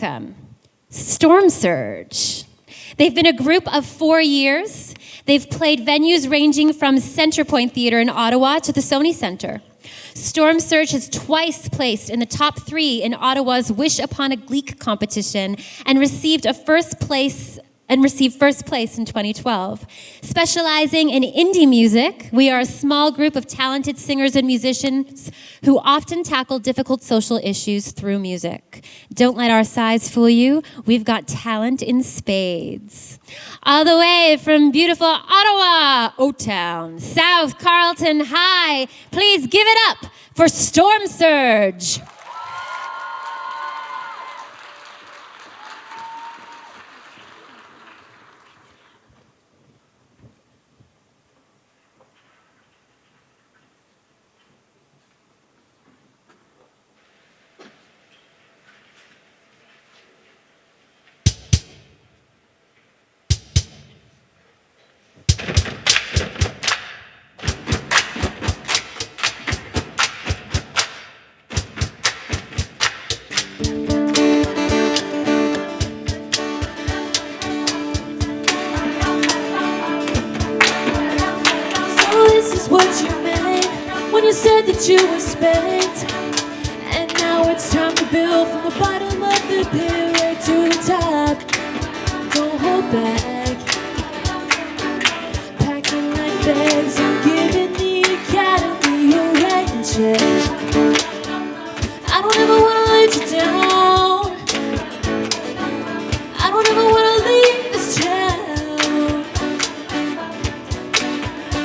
welcome Storm Surge. They've been a group of 4 years. They've played venues ranging from Centrepoint Theatre in Ottawa to the Sony Centre. Storm Surge has twice placed in the top 3 in Ottawa's Wish Upon a GLEEK competition and received first place in 2012. Specializing in indie music, we are a small group of talented singers and musicians who often tackle difficult social issues through music. Don't let our size fool you. We've got talent in spades. All the way from beautiful Ottawa, O-Town, South Carleton High, please give it up for Storm Surge. What you meant when you said that you were spent, and now it's time to build from the bottom of the pit right to the top. Don't hold back, packing like bags and giving the academy a rain check. I don't ever wanna let you down. I don't ever wanna leave this town,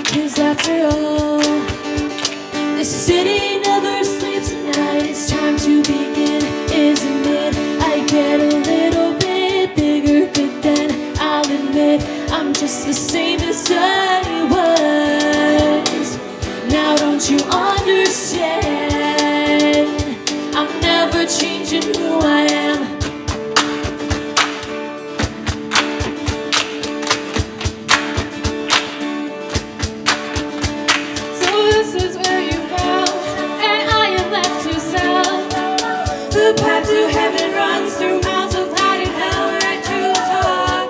because after all, the city never sleeps at night. It's time to begin, isn't it? I get a little bit bigger, but then I'll admit I'm just the same as I was. Now don't you understand? I'm never changing who I am. The path to heaven runs through miles of light and hell right to the top.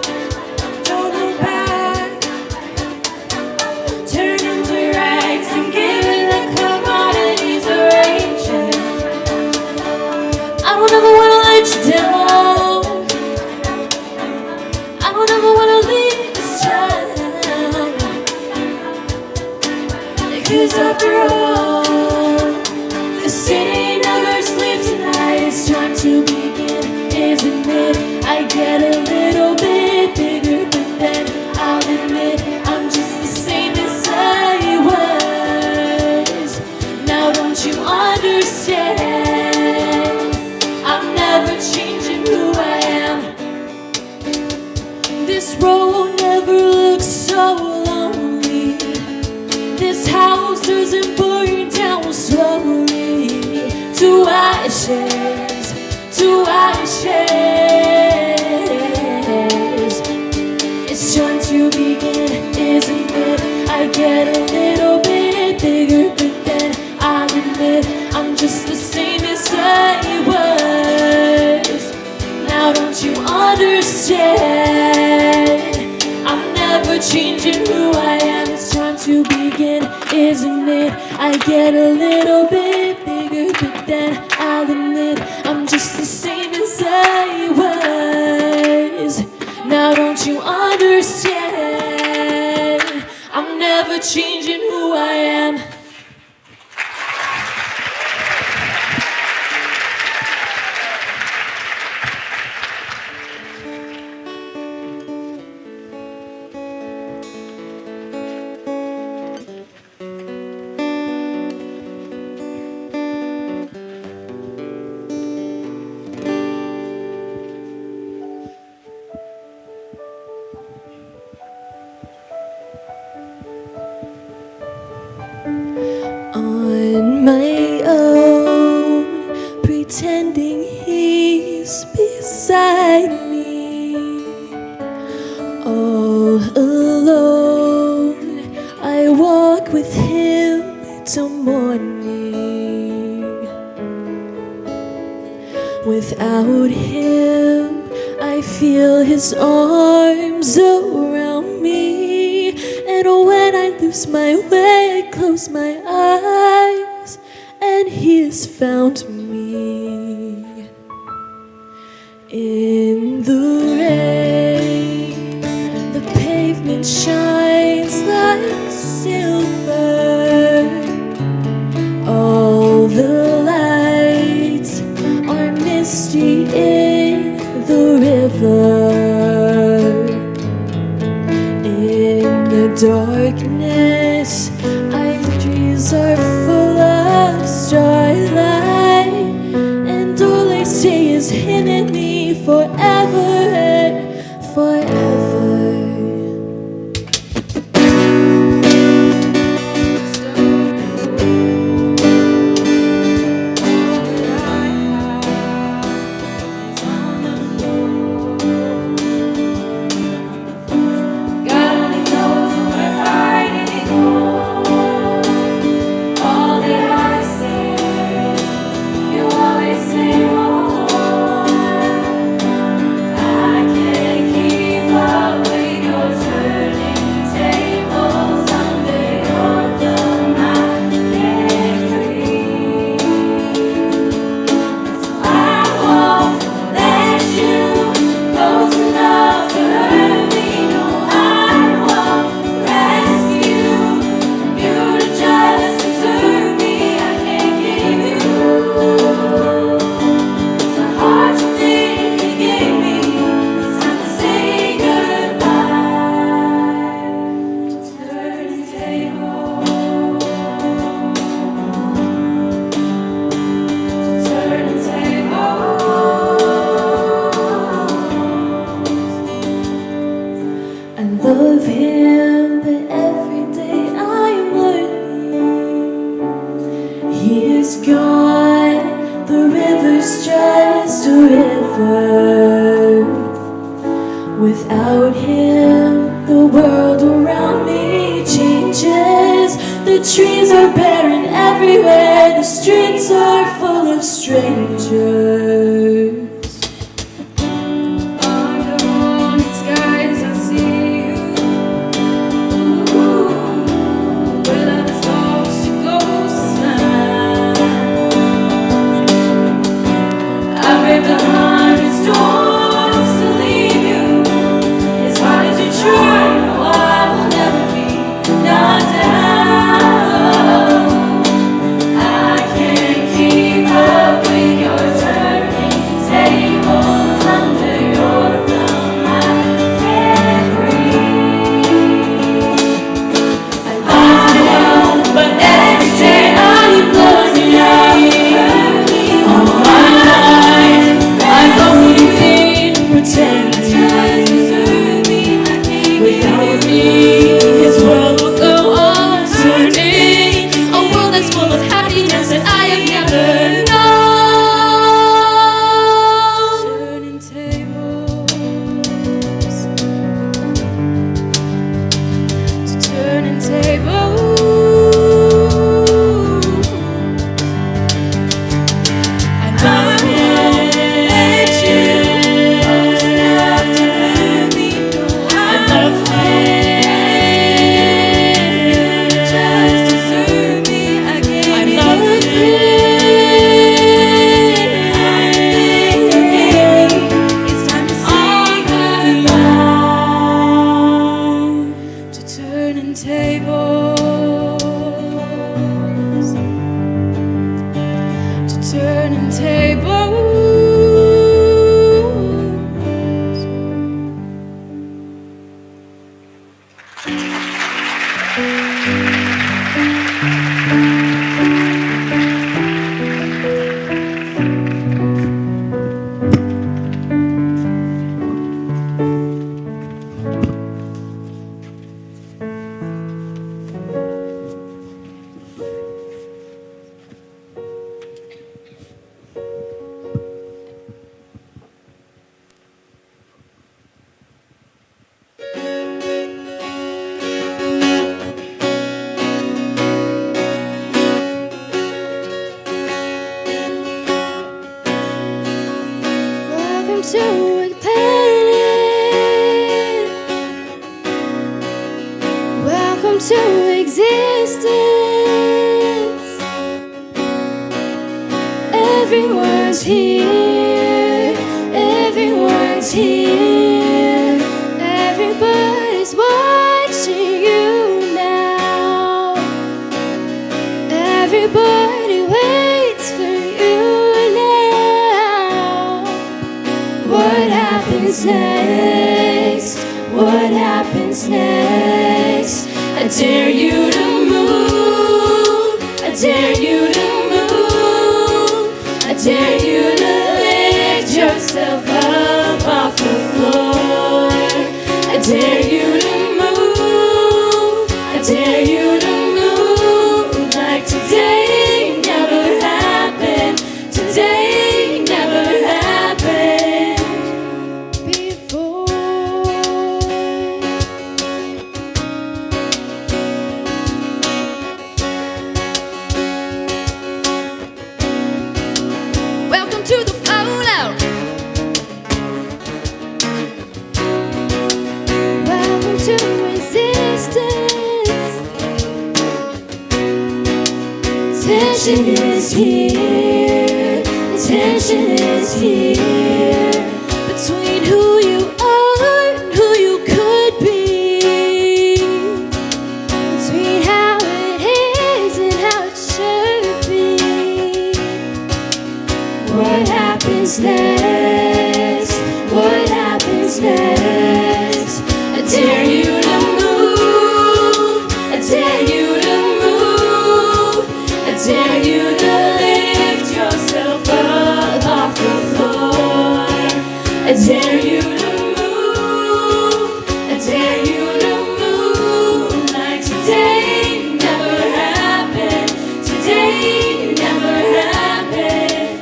Don't look back, turn into rags and give it the commodities a rain check. I don't ever want to let you down. I don't ever want to leave this town, because after all, the city never sleeps tonight. It's time to begin, isn't it? I get a little bit bigger, but then I'll admit I'm just the same as I was. Now don't you understand? I'm never changing who I am. This road never looks so lonely. This house doesn't burn down slowly to ashes, to ashes. It's time to begin, isn't it? I get a little bit bigger, but then I'll admit I'm just the same as I was. Now don't you understand? I'm never changing who I am. It's time to begin, isn't it? I get a little bit bigger, but then I'll admit I'm just the same as I was. Now don't you understand? I'm never changing who I am. On my own, pretending he's beside me, all alone, I walk with him till morning. Without him I feel his arms around me, and when I lose my way, I close my eyes, and he has found me. In the rain, the pavement shines like silver. All the lights are misty in the river. In the darkness, trees are full of starlight, and all I see is him and me forever and forever. Without him, the world around me changes. The trees are barren everywhere, the streets are full of strangers. Under the morning skies, I see you. Ooh, where love is lost, it goes tonight. I braved 100 storms. To a paradise. to existence. Everyone's here, everyone's here. Everybody's watching you now. Everybody waits for you now. What happens next? What happens next? I dare you to move. I dare you to move. I dare you to lift yourself up off the floor. I dare you to move. I dare you to move like today never happened. Today never happened before. Welcome to the fallout. Welcome to resistance. Tension is here. The tension is here between who you are and who you could be, between how it is and how it should be. What happens next? What happens next? I dare you to move. I dare you to move. I dare you to lift yourself up off the floor. I dare you to move. I dare you to move like today never happened. Today never happened.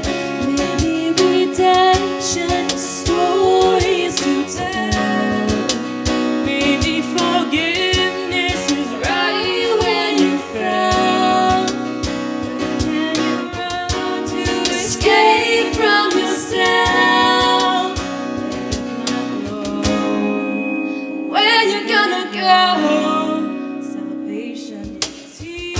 Maybe redemption stories to tell. Maybe forgiveness is right where you fell. When you run to escape from yourself, where you gonna go? Salvation is here.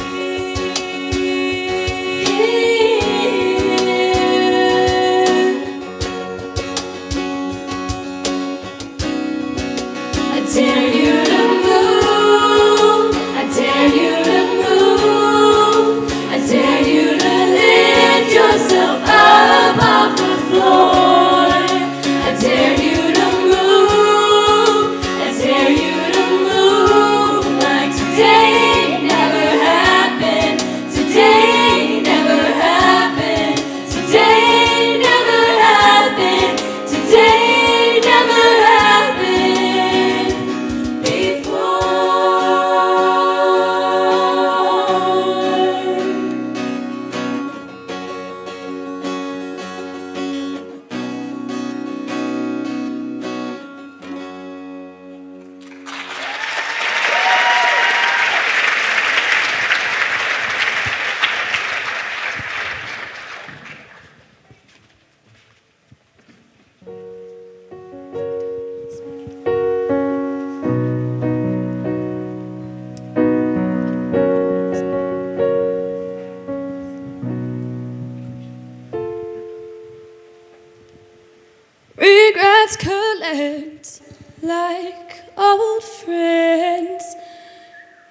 I dare you to move. I dare you to move. I dare you to lift yourself up off the floor. I dare you to move. I dare you to move like today never happened. Today never happened. Today never happened. Today never happened before. Regrets collect like old friends,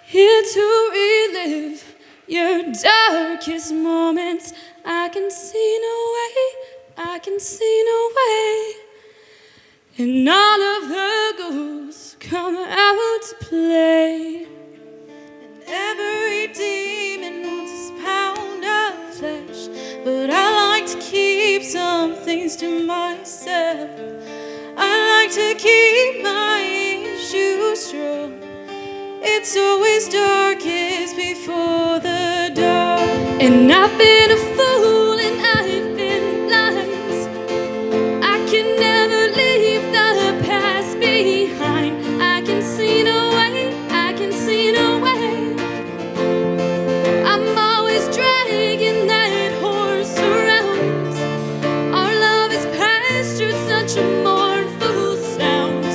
here to relive your darkest moments. I can see no way, I can see no way, and all of the ghouls come out to play. And every demon wants his pound of flesh, but I like to keep some things to myself. I like to keep my issues strong. It's always darkest before the dawn. And I've been a fool and I've been blind. I can never leave the past behind. I can see no way, I can see no way. I'm always dragging that horse around. Our love is pastured such a mournful sound.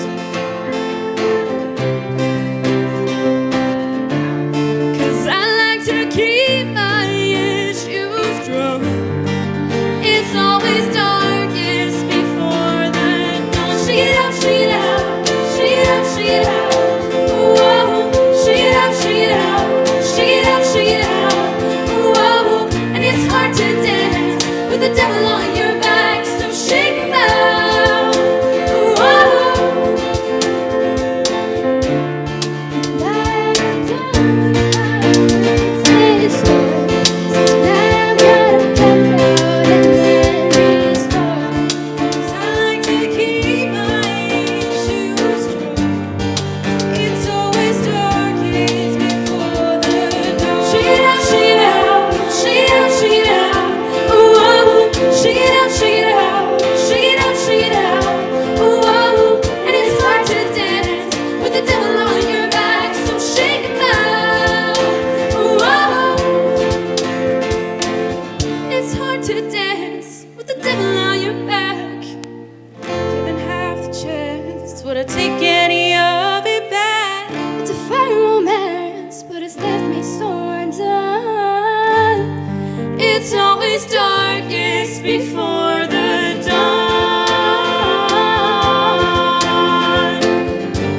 always darkest before the dawn.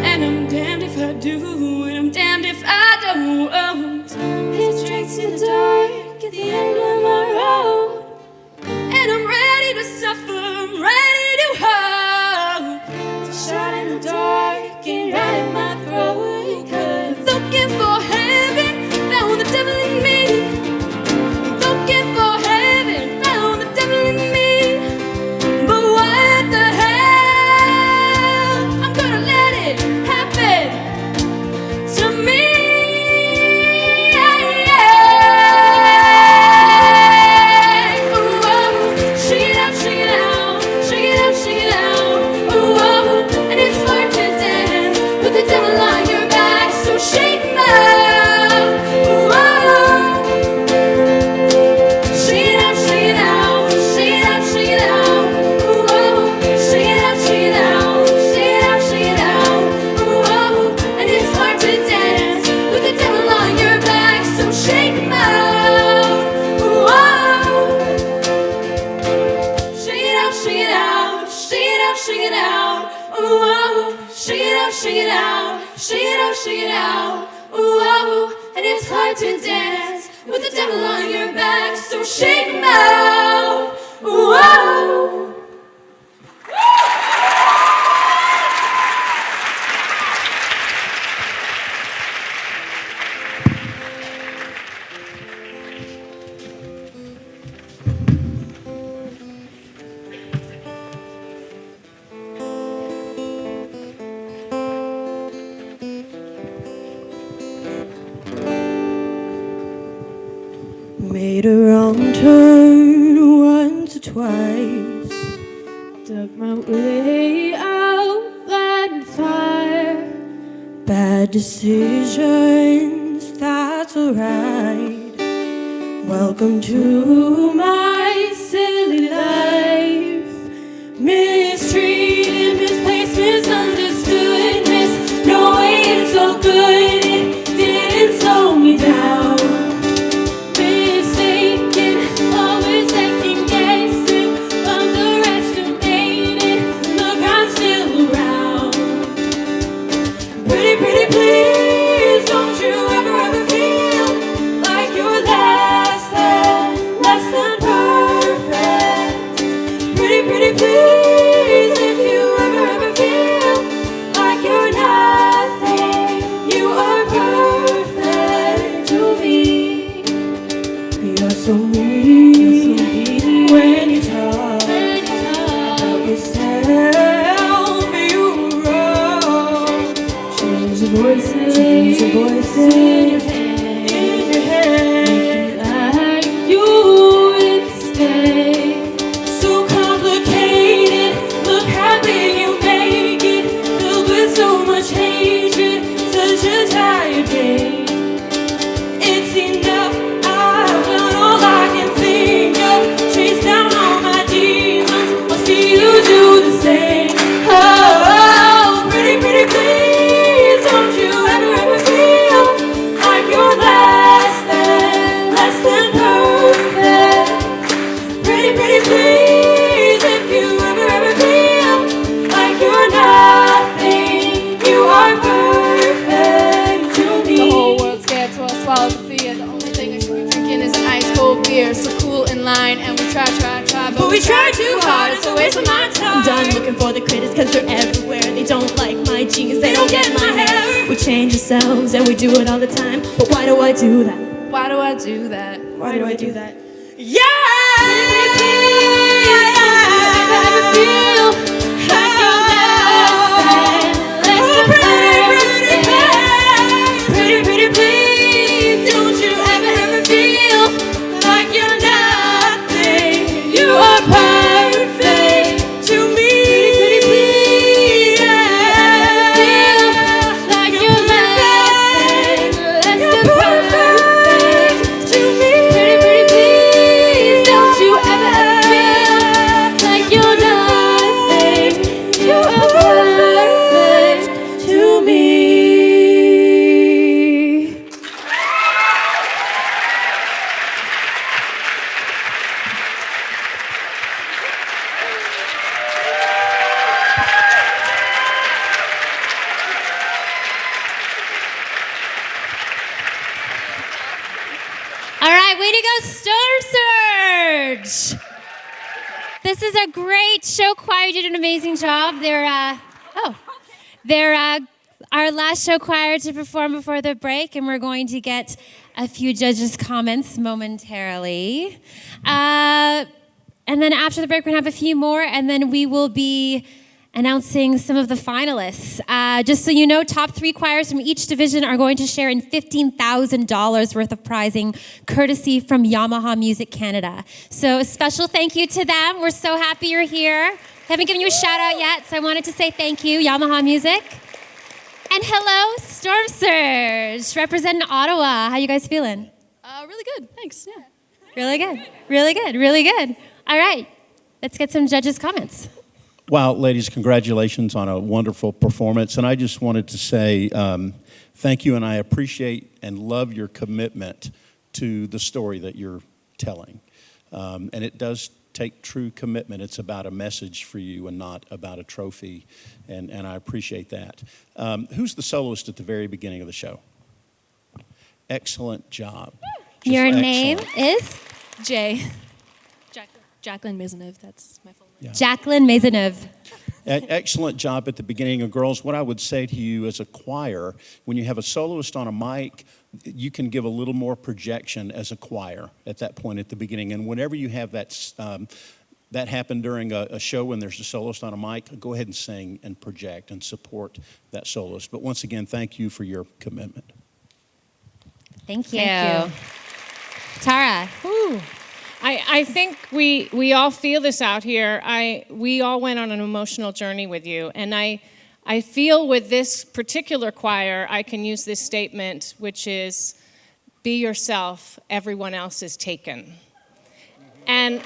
And I'm damned if I do, and I'm damned if I don't. Head straight to the dark at the end of my road. And I'm ready to suffer, I'm ready to hug. To shine in the dark and right in my throat. 'Cause looking for heaven, found the devil in me. Looking for heaven, found the devil in me. But what the hell? I'm gonna let it happen to me. Shake it out, ooh, oh, and it's hard to dance with the devil on your back, so shake him out, ooh, oh. Made a wrong turn once or twice. Dug my way out, lighting fire. Bad decisions, that's alright. Welcome to my silly life. Mistreated, misplaced, misunderstood, knowing it's so good, it didn't slow me down. So mean when you talk about yourself, you wrong. Change the voices in your head, like you instead. So complicated, look how big you make it, filled with so much hatred, such a tired day. It's enough. So cool in line, and we try, but we try too hard. It's a waste of my time. I'm done looking for the critics, cause they're everywhere. They don't like my jeans, they don't get my hair. We change ourselves and we do it all the time. But why do I do that? Why do I do that? Why do I do that? Yeah! this is a great show choir. You did an amazing job. They're our last show choir to perform before the break, and we're going to get a few judges' comments momentarily. And then after the break, we're going to have a few more, and then we will be announcing some of the finalists. Just so you know, top 3 choirs from each division are going to share in $15,000 worth of prizing, courtesy from Yamaha Music Canada. So a special thank you to them. We're so happy you're here. Haven't given you a shout out yet, so I wanted to say thank you, Yamaha Music. And hello, Storm Surge, representing Ottawa. How you guys feeling? Really good, thanks, yeah. Really good, really good, really good. All right, let's get some judges' comments. Wow, ladies, congratulations on a wonderful performance. And I just wanted to say thank you, and I appreciate and love your commitment to the story that you're telling. And it does take true commitment. It's about a message for you and not about a trophy, and I appreciate that. Who's the soloist at the very beginning of the show? Excellent job. Just Your excellent. name is? Jay. Jacqueline Maisonneuve, that's my full name. Yeah. Jacqueline Maisonneuve. Excellent job at the beginning. And girls, what I would say to you as a choir, when you have a soloist on a mic, you can give a little more projection as a choir at that point at the beginning. And whenever you have that happen during a show when there's a soloist on a mic, go ahead and sing and project and support that soloist. But once again, thank you for your commitment. Thank you. Thank you. Tara. Ooh. I think we all feel this out here. We all went on an emotional journey with you, and I feel with this particular choir, I can use this statement, which is, be yourself, everyone else is taken. And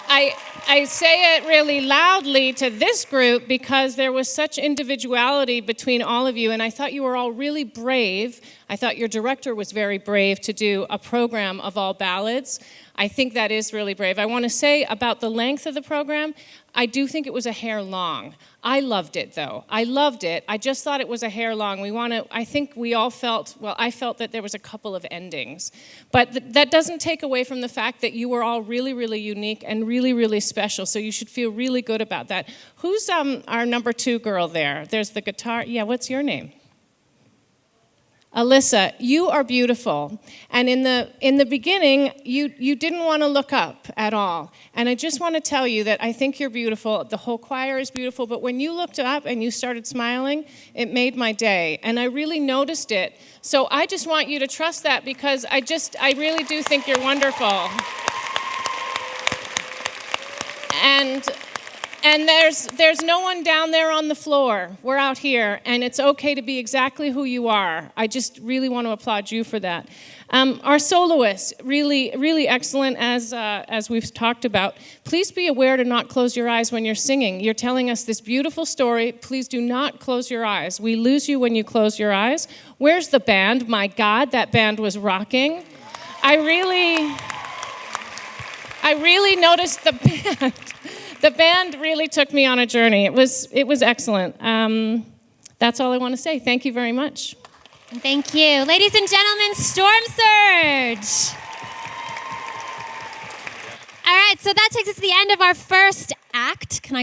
I say it really loudly to this group because there was such individuality between all of you, and I thought you were all really brave. I thought your director was very brave to do a program of all ballads. I think that is really brave. I want to say about the length of the program, I do think it was a hair long. I loved it, though. I loved it. I just thought it was a hair long. I think we all felt, well, I felt that there was a couple of endings. But that doesn't take away from the fact that you were all really, really unique and really, really special, so you should feel really good about that. Who's our number 2 girl there? There's the guitar. Yeah, what's your name? Alyssa, you are beautiful. And in the beginning, you didn't want to look up at all. And I just want to tell you that I think you're beautiful. The whole choir is beautiful. But when you looked up and you started smiling, it made my day. And I really noticed it. So I just want you to trust that because I really do think you're wonderful. And there's no one down there on the floor. We're out here, and it's okay to be exactly who you are. I just really want to applaud you for that. Our soloists, really, really excellent, as we've talked about. Please be aware to not close your eyes when you're singing. You're telling us this beautiful story. Please do not close your eyes. We lose you when you close your eyes. Where's the band? My God, that band was rocking. I really noticed the band. The band really took me on a journey. It was excellent. That's all I want to say. Thank you very much. Thank you. Ladies and gentlemen, Storm Surge. All right, so that takes us to the end of our first act. Can I